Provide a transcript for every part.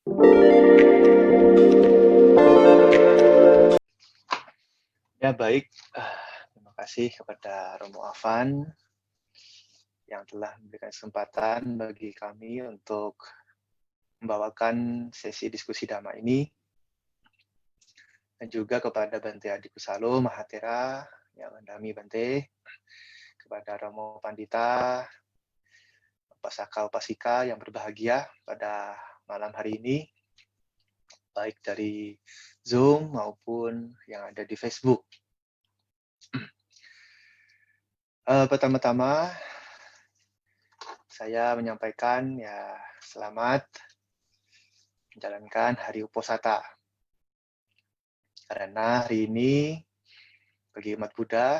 Ya baik, terima kasih kepada Romo Afan yang telah memberikan kesempatan bagi kami untuk membawakan sesi diskusi Dhamma ini, dan juga kepada Bante Adi Kusalo Mahatera yang mendami Bante, kepada Romo Pandita, Pasaka Upasika yang berbahagia pada malam hari ini, baik dari Zoom maupun yang ada di Facebook. Pertama-tama saya menyampaikan ya selamat menjalankan Hari Uposatha. Karena hari ini bagi umat Buddha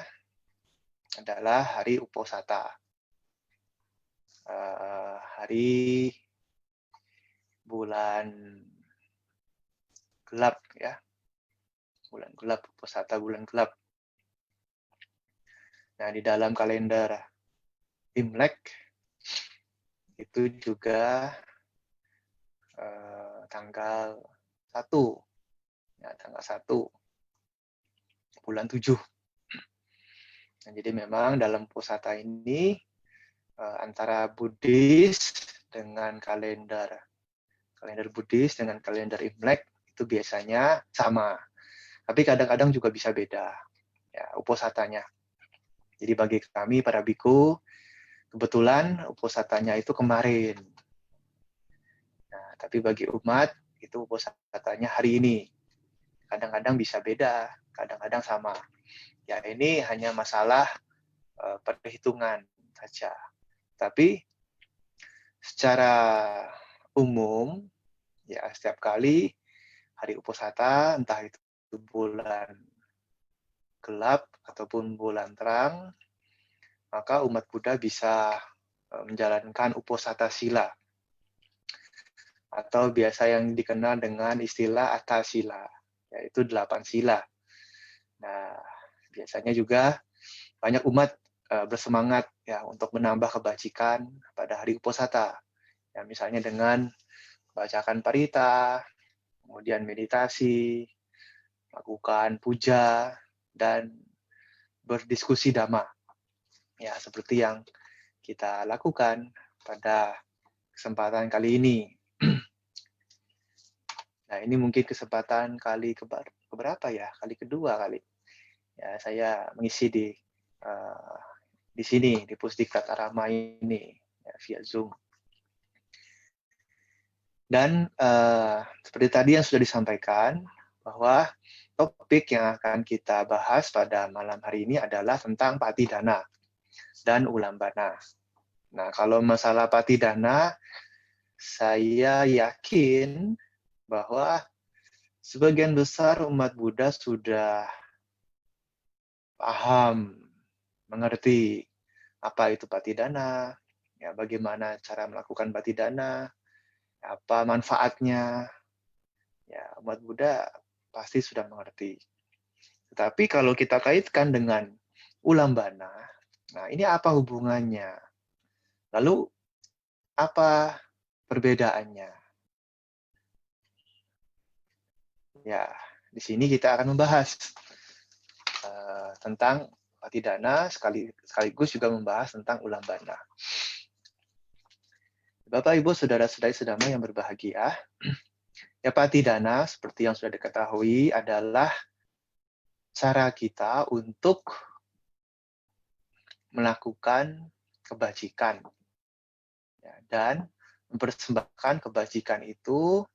adalah Hari Uposatha. Hari bulan gelap ya. Bulan gelap, Uposatha bulan gelap. Nah, di dalam kalender Imlek itu juga tanggal 1 ya, tanggal 1 bulan 7. Nah, jadi memang dalam Uposatha ini antara Buddhis dengan kalender Buddhis dengan kalender Imlek itu biasanya sama. Tapi kadang-kadang juga bisa beda ya Uposathanya. Jadi bagi kami para biku kebetulan Uposathanya itu kemarin. Nah, tapi bagi umat itu Uposathanya hari ini. Kadang-kadang bisa beda, kadang-kadang sama. Ya ini hanya masalah perhitungan saja. Tapi secara umum ya setiap kali hari Uposatha entah itu bulan gelap ataupun bulan terang, maka umat Buddha bisa menjalankan Uposatha Sila atau biasa yang dikenal dengan istilah Atthasila, yaitu 8 sila. Nah, biasanya juga banyak umat bersemangat ya untuk menambah kebajikan pada hari Uposatha. Ya, misalnya dengan bacakan parita, kemudian meditasi, melakukan puja, dan berdiskusi Dhamma. Ya, seperti yang kita lakukan pada kesempatan kali ini. Nah, ini mungkin kesempatan kali keberapa ya? Kali kedua kali. Ya, saya mengisi di sini, di Pusdiklat Arama ini, ya, via Zoom. Dan seperti tadi yang sudah disampaikan, bahwa topik yang akan kita bahas pada malam hari ini adalah tentang Patidana dan Ulambana. Nah, kalau masalah Patidana, saya yakin bahwa sebagian besar umat Buddha sudah paham, mengerti apa itu Patidana, ya, bagaimana cara melakukan Patidana, apa manfaatnya. Ya, umat Buddha pasti sudah mengerti. Tetapi kalau kita kaitkan dengan Ulambana, nah ini apa hubungannya? Lalu apa perbedaannya? Ya, di sini kita akan membahas tentang Patidana sekaligus juga membahas tentang Ulambana. Bapak, Ibu, Saudara-saudari sedama yang berbahagia, ya Patidana seperti yang sudah diketahui adalah cara kita untuk melakukan kebajikan ya, dan mempersembahkan kebajikan itu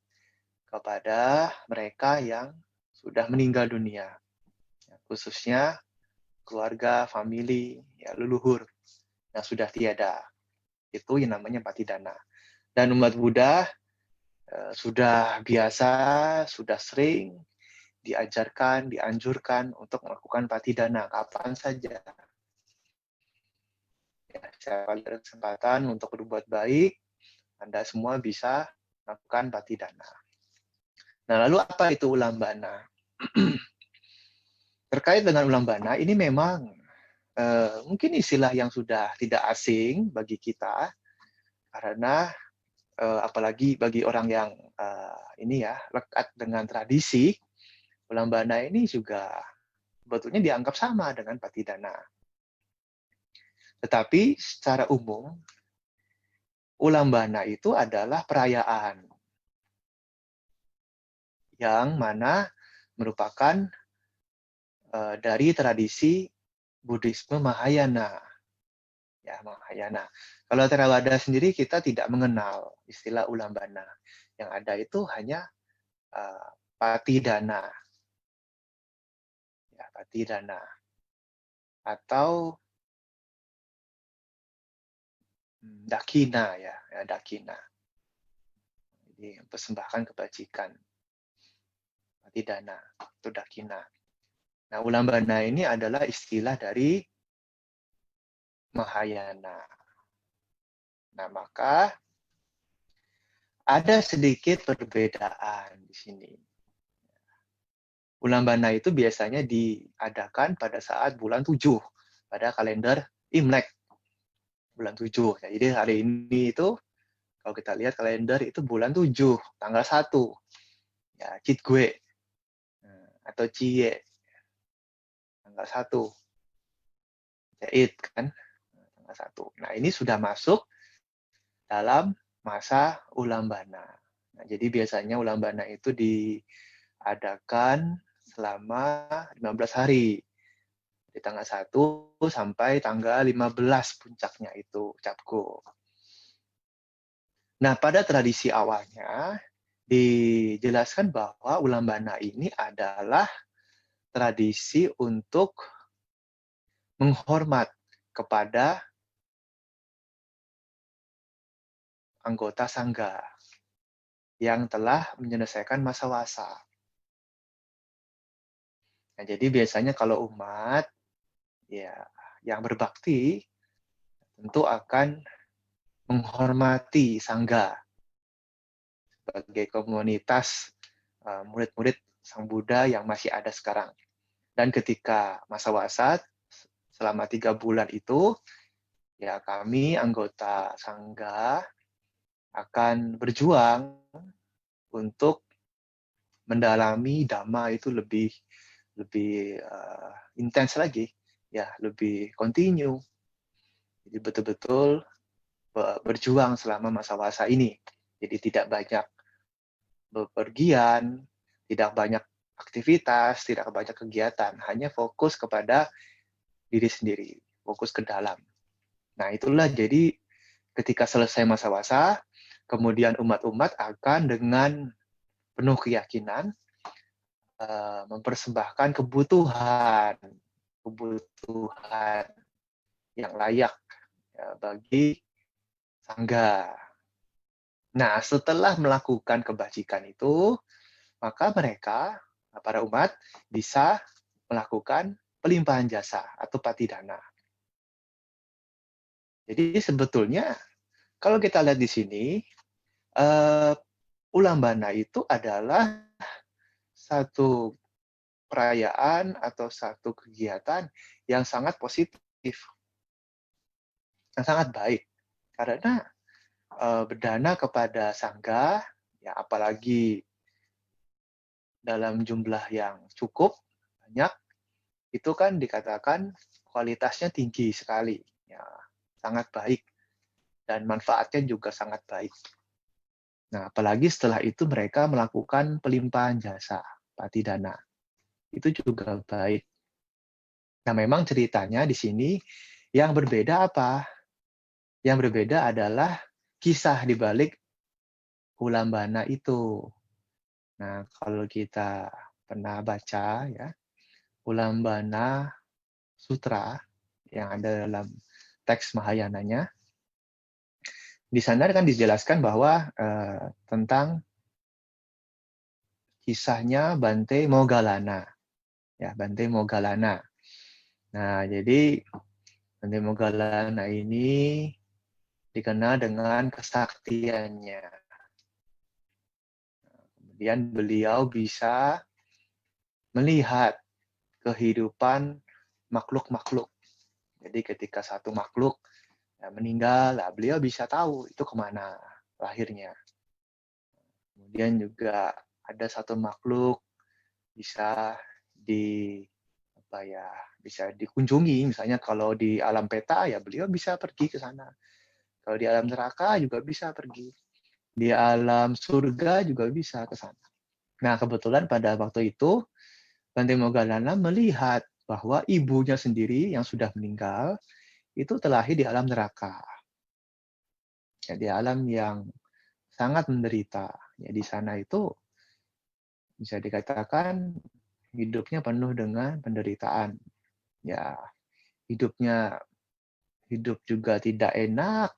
kepada mereka yang sudah meninggal dunia, ya, khususnya keluarga, famili, ya, leluhur yang sudah tiada. Itu yang namanya Patidana. Dan umat Buddha sudah biasa, sudah sering diajarkan, dianjurkan untuk melakukan Patidana kapan saja. Ya, siapa ada kesempatan untuk berbuat baik, Anda semua bisa melakukan Patidana. Nah, lalu apa itu Ulambana? Terkait dengan Ulambana, ini memang mungkin istilah yang sudah tidak asing bagi kita, karena apalagi bagi orang yang ini ya lekat dengan tradisi, Ulambana ini juga sebetulnya dianggap sama dengan Patidana. Tetapi secara umum, Ulambana itu adalah perayaan yang mana merupakan dari tradisi Buddhisme Mahayana. Ya, Mahayana. Kalau Theravada sendiri kita tidak mengenal istilah Ulambana. Yang ada itu hanya Patidana. Ya, Patidana. Atau Dakina ya, Dakina. Jadi persembahkan kebajikan. Patidana, itu Dakina. Nah, Ulambana ini adalah istilah dari Mahayana. Nah, maka ada sedikit perbedaan di sini. Ulambana itu biasanya diadakan pada saat bulan 7 pada kalender Imlek. Bulan 7. Ya, jadi hari ini itu kalau kita lihat kalender itu bulan 7, tanggal 1. Ya, Citgue atau Cie. Tanggal 1. Jait kan? Tanggal 1. Nah, ini sudah masuk dalam masa Ulambana. Nah, jadi biasanya Ulambana itu diadakan selama 15 hari. Di tanggal 1 sampai tanggal 15 puncaknya itu Capgo. Nah, pada tradisi awalnya dijelaskan bahwa Ulambana ini adalah tradisi untuk menghormat kepada anggota sangga yang telah menyelesaikan masa wasa. Nah, jadi biasanya kalau umat ya yang berbakti tentu akan menghormati sangga sebagai komunitas murid-murid Sang Buddha yang masih ada sekarang. Dan ketika masa wasa selama 3 bulan itu, ya kami anggota sangga akan berjuang untuk mendalami Dhamma itu lebih intens lagi, ya lebih continue. Jadi betul-betul berjuang selama masa wasa ini. Jadi tidak banyak bepergian, tidak banyak aktivitas, tidak banyak kegiatan, hanya fokus kepada diri sendiri, fokus ke dalam. Nah, itulah jadi ketika selesai masa wasa, kemudian umat-umat akan dengan penuh keyakinan mempersembahkan kebutuhan yang layak ya, bagi sangga. Nah, setelah melakukan kebajikan itu, maka mereka, para umat, bisa melakukan pelimpahan jasa atau patidana. Jadi sebetulnya kalau kita lihat di sini, Ulambana itu adalah satu perayaan atau satu kegiatan yang sangat positif, yang sangat baik. Karena berdana kepada sangga, ya apalagi dalam jumlah yang cukup banyak, itu kan dikatakan kualitasnya tinggi sekali, ya sangat baik dan manfaatnya juga sangat baik. Nah, apalagi setelah itu mereka melakukan pelimpahan jasa, patidana. Itu juga baik. Nah, memang ceritanya di sini yang berbeda apa? Yang berbeda adalah kisah di balik Ulambana itu. Nah, kalau kita pernah baca ya, Ulambana Sutra yang ada dalam teks Mahayananya, di sana kan dijelaskan bahwa tentang kisahnya Bante Moggallana. Ya, Bante Moggallana. Nah, jadi Bante Moggallana ini dikenal dengan kesaktiannya. Kemudian beliau bisa melihat kehidupan makhluk-makhluk. Jadi ketika satu makhluk meninggal, beliau bisa tahu itu kemana. lahirnya. Kemudian juga ada satu makhluk bisa bisa dikunjungi, misalnya kalau di alam peta ya beliau bisa pergi ke sana. Kalau di alam neraka juga bisa pergi. Di alam surga juga bisa ke sana. Nah, kebetulan pada waktu itu Bante Moggallana melihat bahwa ibunya sendiri yang sudah meninggal itu terlahir di alam neraka. Ya, di alam yang sangat menderita. Ya, di sana itu bisa dikatakan hidupnya penuh dengan penderitaan. Ya, hidup juga tidak enak,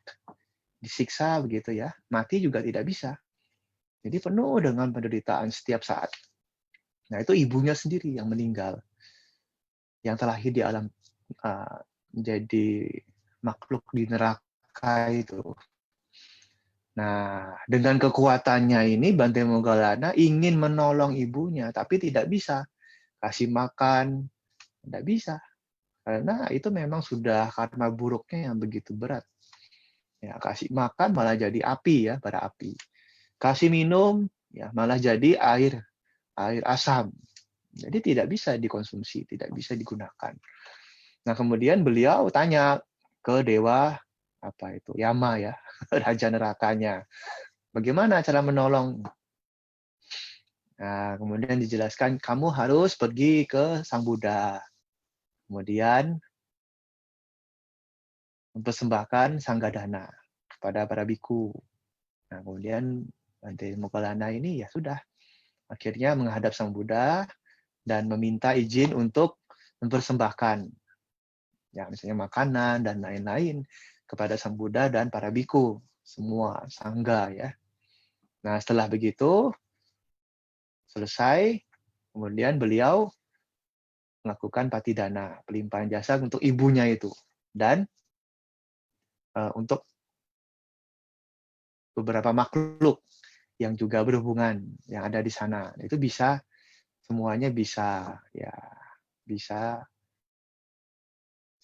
disiksa begitu ya. Mati juga tidak bisa. Jadi penuh dengan penderitaan setiap saat. Nah, itu ibunya sendiri yang meninggal. Yang terlahir di alam menjadi makhluk di neraka itu. Nah, dengan kekuatannya ini Bante Moggallana ingin menolong ibunya, tapi tidak bisa. Kasih makan, tidak bisa. Karena itu memang sudah karma buruknya yang begitu berat. Ya, kasih makan malah jadi api ya, bara api. Kasih minum ya malah jadi air asam. Jadi tidak bisa dikonsumsi, tidak bisa digunakan. Nah, kemudian beliau tanya ke dewa Yama ya, raja nerakanya. Bagaimana cara menolong? Nah, kemudian dijelaskan kamu harus pergi ke Sang Buddha. Kemudian mempersembahkan sanggadana kepada para biku. Nah, kemudian Bante Moggallana ini ya sudah akhirnya menghadap Sang Buddha dan meminta izin untuk mempersembahkan ya misalnya makanan dan lain-lain kepada Sang Buddha dan para biku, semua sangga ya. Nah, setelah begitu selesai, kemudian beliau melakukan patidana, pelimpahan jasa untuk ibunya itu dan untuk beberapa makhluk yang juga berhubungan yang ada di sana. Itu semuanya bisa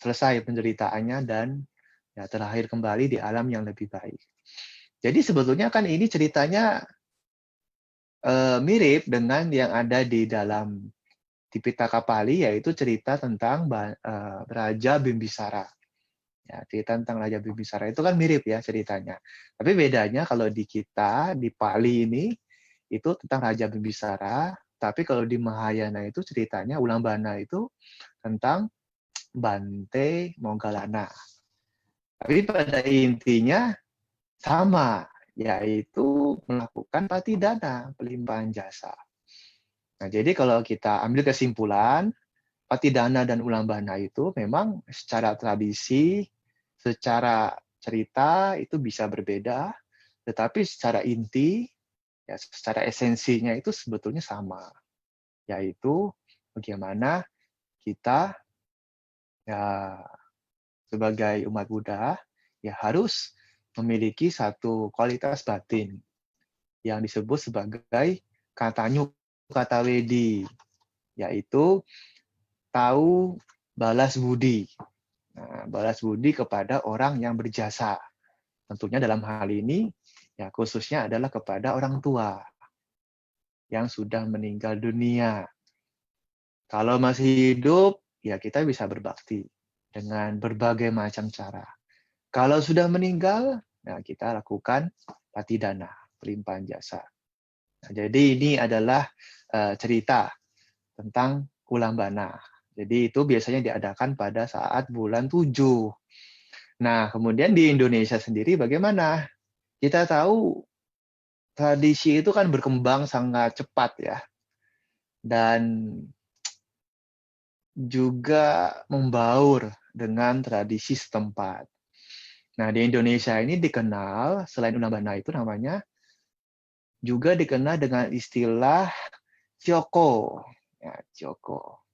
selesai penderitaannya dan ya terlahir kembali di alam yang lebih baik. Jadi sebetulnya kan ini ceritanya mirip dengan yang ada di dalam Tipitaka Pali, yaitu cerita tentang Raja Bimbisara. Ya, cerita tentang Raja Bimbisara itu kan mirip ya ceritanya. Tapi bedanya kalau di kita, di Pali ini, itu tentang Raja Bimbisara. Tapi kalau di Mahayana itu ceritanya, Ulambana itu tentang Bante Moggallana. Tapi pada intinya sama, yaitu melakukan patidana, pelimpahan jasa. Nah, jadi kalau kita ambil kesimpulan, patidana dan ulambana itu memang secara tradisi, secara cerita itu bisa berbeda, tetapi secara inti, ya secara esensinya itu sebetulnya sama, yaitu bagaimana kita ya sebagai umat Buddha ya harus memiliki satu kualitas batin yang disebut sebagai katanyuk kata wedi, yaitu tahu balas budi. Nah, balas budi kepada orang yang berjasa. Tentunya dalam hal ini ya khususnya adalah kepada orang tua yang sudah meninggal dunia. Kalau masih hidup, ya kita bisa berbakti dengan berbagai macam cara. Kalau sudah meninggal, nah kita lakukan patidana, pelimpahan jasa. Nah, jadi ini adalah cerita tentang Ulambana. Jadi itu biasanya diadakan pada saat bulan 7. Nah, kemudian di Indonesia sendiri bagaimana? Kita tahu tradisi itu kan berkembang sangat cepat ya. Dan juga membaur dengan tradisi setempat. Nah, di Indonesia ini dikenal, selain Ulambana itu namanya, juga dikenal dengan istilah Cioko. Ya, Cioko.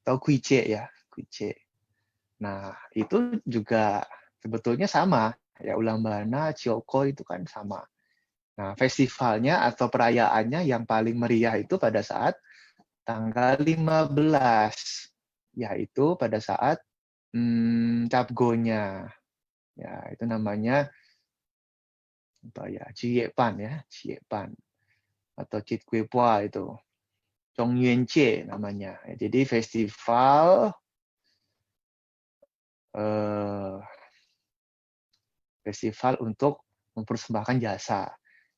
Atau Kuice ya, Kuice. Nah, itu juga sebetulnya sama. Ya, Ulambana, Cioko itu kan sama. Nah, festivalnya atau perayaannya yang paling meriah itu pada saat tanggal 15, yaitu pada saat Cap Go-nya. Ya, itu namanya apa ya? Jiepan ya, Jiepan atau Chit Kue Pua itu. Zhongyuanjie namanya. Jadi festival untuk mempersembahkan jasa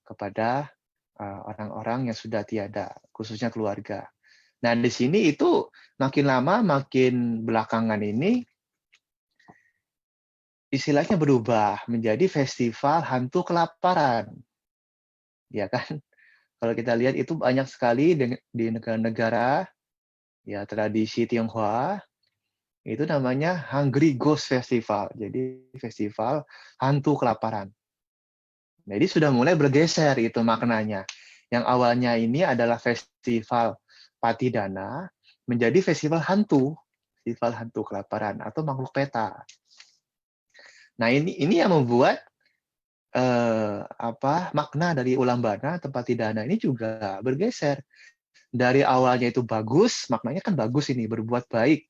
kepada orang-orang yang sudah tiada, khususnya keluarga. Nah, di sini itu makin lama, makin belakangan ini istilahnya berubah menjadi festival hantu kelaparan. Ya kan? Kalau kita lihat itu banyak sekali di negara-negara ya tradisi Tionghoa itu namanya Hungry Ghost Festival. Jadi festival hantu kelaparan. Jadi sudah mulai bergeser itu maknanya. Yang awalnya ini adalah festival Patidana menjadi festival hantu kelaparan atau makhluk peta. Nah, ini yang membuat makna dari Ulambana tempat Patidana ini juga bergeser. Dari awalnya itu bagus, maknanya kan bagus ini, berbuat baik.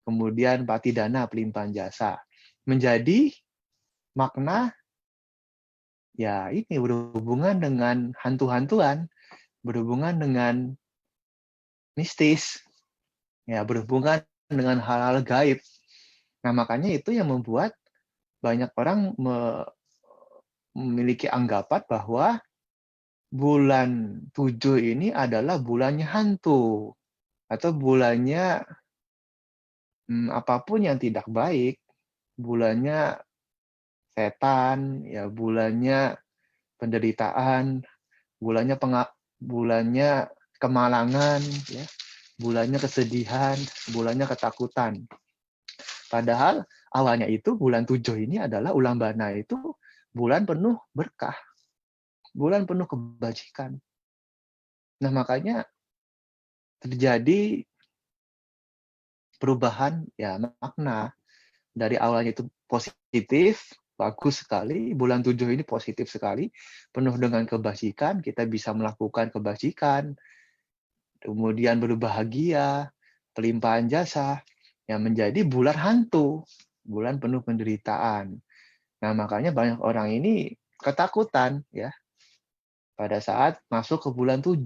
Kemudian Patidana, pelimpahan jasa. Menjadi makna ya ini berhubungan dengan hantu-hantuan, berhubungan dengan mistis, ya berhubungan dengan hal-hal gaib. Nah, makanya itu yang membuat banyak orang memiliki anggapan bahwa bulan 7 ini adalah bulannya hantu atau bulannya apapun yang tidak baik, bulannya setan, ya bulannya penderitaan, bulannya kemalangan, ya, bulannya kesedihan, bulannya ketakutan. Padahal awalnya itu bulan 7 ini adalah Ulambana itu bulan penuh berkah, bulan penuh kebajikan. Nah, makanya terjadi perubahan ya makna dari awalnya itu positif, bagus sekali, bulan 7 ini positif sekali, penuh dengan kebajikan, kita bisa melakukan kebajikan, kemudian berbahagia, pelimpahan jasa, yang menjadi bulan hantu, bulan penuh penderitaan. Nah, makanya banyak orang ini ketakutan ya pada saat masuk ke bulan 7.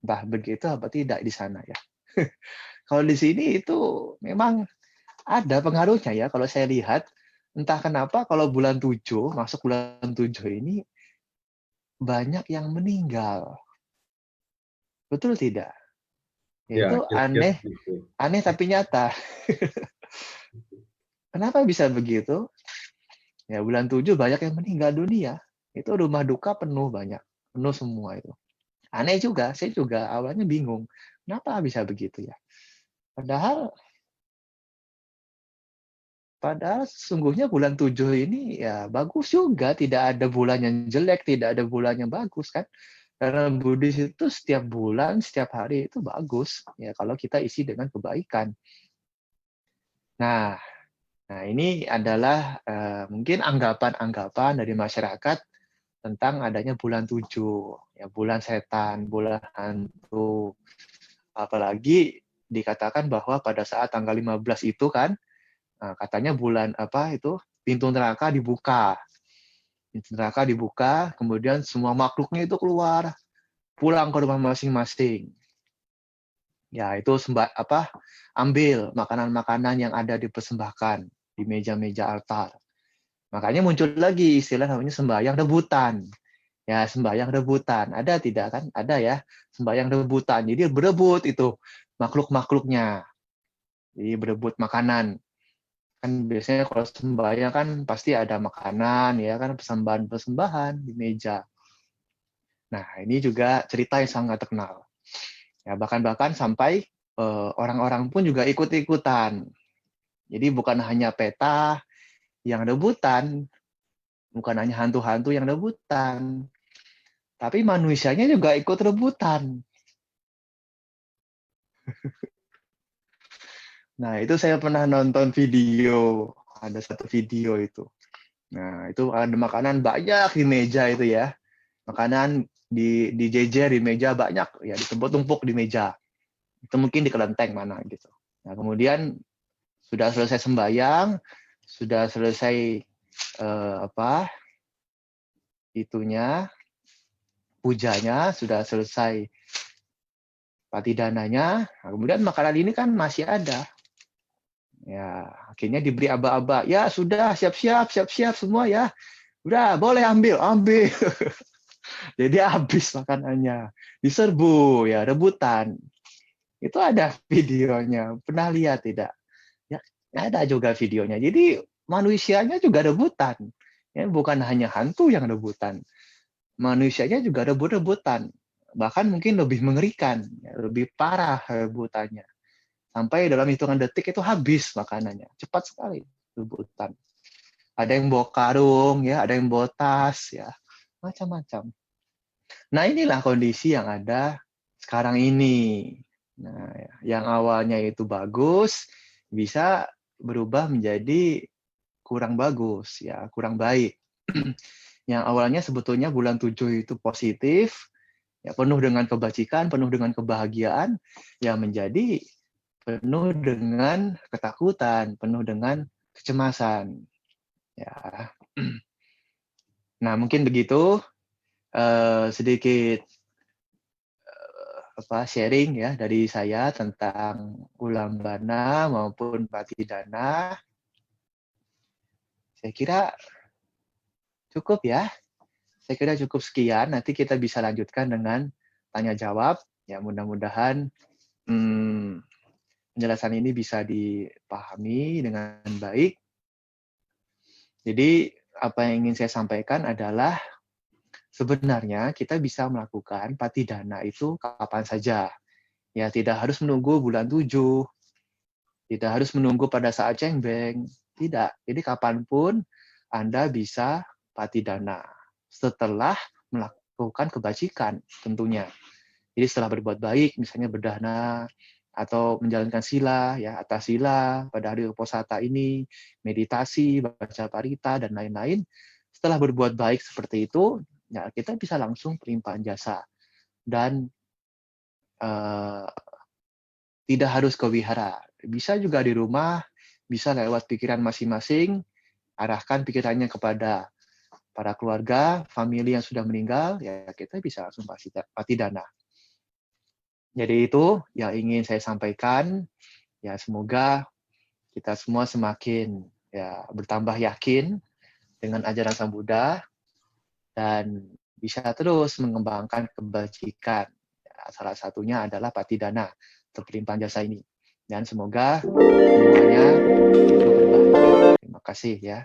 Entah begitu apa tidak di sana ya. Kalau di sini itu memang ada pengaruhnya ya. Kalau saya lihat, entah kenapa kalau bulan 7, masuk bulan 7 ini banyak yang meninggal. Betul tidak? Ya, Ya, itu kira-kira begitu. aneh tapi nyata. Kenapa bisa begitu? Ya, bulan 7 banyak yang meninggal dunia. Itu rumah duka penuh banyak. Penuh semua itu. Aneh juga, saya juga awalnya bingung. Kenapa bisa begitu ya? Padahal sesungguhnya bulan 7 ini ya bagus juga, tidak ada bulan yang jelek, tidak ada bulan yang bagus kan. Karena Buddhis itu setiap bulan, setiap hari itu bagus ya kalau kita isi dengan kebaikan. Nah, ini adalah mungkin anggapan-anggapan dari masyarakat tentang adanya bulan 7, ya bulan setan, bulan hantu. Apalagi dikatakan bahwa pada saat tanggal 15 itu kan katanya bulan pintu neraka dibuka. Pintu neraka dibuka, kemudian semua makhluknya itu keluar, pulang ke rumah masing-masing. Ya, itu ambil makanan-makanan yang ada dipersembahkan di meja-meja altar. Makanya muncul lagi istilah namanya sembahyang rebutan. Ya, sembahyang rebutan. Ada tidak kan? Ada ya, sembahyang rebutan. Jadi berebut itu makhluk-makhluknya. Jadi berebut makanan. Kan biasanya kalau sembahyang kan pasti ada makanan, ya kan, persembahan-persembahan di meja. Nah, ini juga cerita yang sangat terkenal. Ya, bahkan sampai orang-orang pun juga ikut-ikutan. Jadi bukan hanya peta yang rebutan, bukan hanya hantu-hantu yang rebutan, tapi manusianya juga ikut rebutan. Nah, itu saya pernah nonton video, ada satu video itu. Nah, itu ada makanan banyak di meja itu ya. Makanan dijejer di meja banyak, ya ditumpuk-tumpuk di meja. Itu mungkin di kelenteng mana gitu. Nah, kemudian sudah selesai sembahyang, sudah selesai itunya, pujanya, sudah selesai patidananya, kemudian makanan ini kan masih ada. Ya, akhirnya diberi aba-aba. Ya, sudah, siap-siap semua ya. Udah, boleh ambil. Jadi habis makanannya. Diserbu, ya, rebutan. Itu ada videonya. Pernah lihat tidak? Ya, ada juga videonya. Jadi manusianya juga rebutan. Ya, bukan hanya hantu yang rebutan. Manusianya juga rebut-rebutan. Bahkan mungkin lebih mengerikan, ya, lebih parah rebutannya. Sampai dalam hitungan detik itu habis makanannya. Cepat sekali rebutan. Ada yang bawa karung, ya, ada yang bawa tas, ya, macam-macam. Nah, inilah kondisi yang ada sekarang ini. Nah, yang awalnya itu bagus, bisa berubah menjadi kurang bagus, ya, kurang baik. Yang awalnya sebetulnya bulan 7 itu positif, ya, penuh dengan kebajikan, penuh dengan kebahagiaan, ya menjadi penuh dengan ketakutan, penuh dengan kecemasan. Ya. Nah, mungkin begitu sedikit sharing ya dari saya tentang Ulambana maupun Patidana. Saya kira cukup ya. Saya kira cukup sekian. Nanti kita bisa lanjutkan dengan tanya jawab. Ya, mudah-mudahan penjelasan ini bisa dipahami dengan baik. Jadi, apa yang ingin saya sampaikan adalah sebenarnya kita bisa melakukan patidana itu kapan saja. Ya, tidak harus menunggu bulan 7, tidak harus menunggu pada saat cengbeng, tidak. Jadi kapanpun Anda bisa patidana setelah melakukan kebajikan tentunya. Jadi setelah berbuat baik, misalnya berdana, atau menjalankan sila, ya, atas sila pada hari Uposatha ini, meditasi, baca parita, dan lain-lain. Setelah berbuat baik seperti itu, ya, kita bisa langsung pelimpahan jasa. Dan tidak harus ke wihara. Bisa juga di rumah, bisa lewat pikiran masing-masing, arahkan pikirannya kepada para keluarga, famili yang sudah meninggal, ya kita bisa langsung patidana. Jadi itu yang ingin saya sampaikan. Ya, semoga kita semua semakin ya bertambah yakin dengan ajaran Sang Buddha dan bisa terus mengembangkan kebajikan. Ya, salah satunya adalah patidana atau pelimpahan jasa ini. Dan semoga semuanya itu berbahagia. Terima kasih ya.